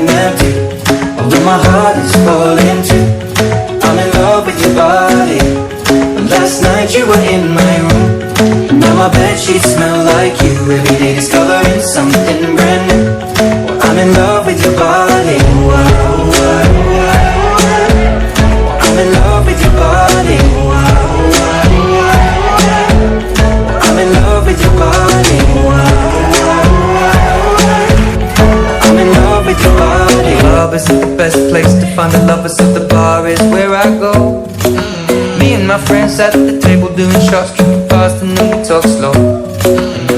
feeling empty, although my heart is falling too. I'm in love with your body. Last night you were in my room, now my bedsheets smell like you. Every day discovering something brand new. Well, I'm in love with your body. I'm in love with your body. I'm in love with your body. I'm in love with your body. Love isn't the best place to find the lovers, so the bar is where I go. Me and my friends at the table doing shots, tripping fast and then we talk slow.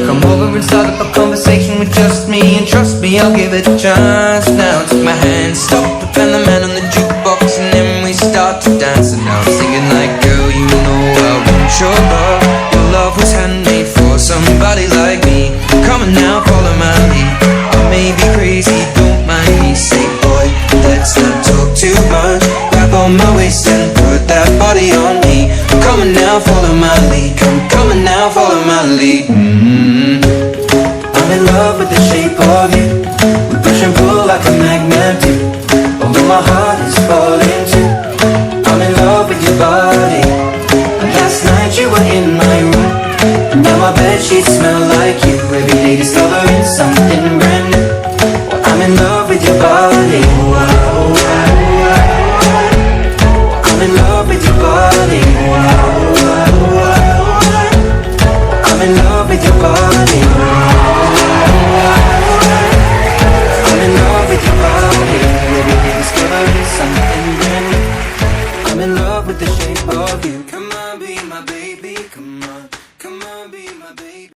Come over and start up a conversation with just me, and trust me, I'll give it a chance. Now take my hand, stop it, and the man on the jukebox, and then we start to dance. And now I'm singing like, girl, you know I want your love. Your love was handmade for somebody like me. Come on now, follow my lead. I may be crazy, don't mind me. Say, boy, let's not talk too much. Grab on my waist and put that body on me. Come on now, follow my lead. Come on now, follow my lead. I'm in love with the shape of you. We push and pull like a magnet.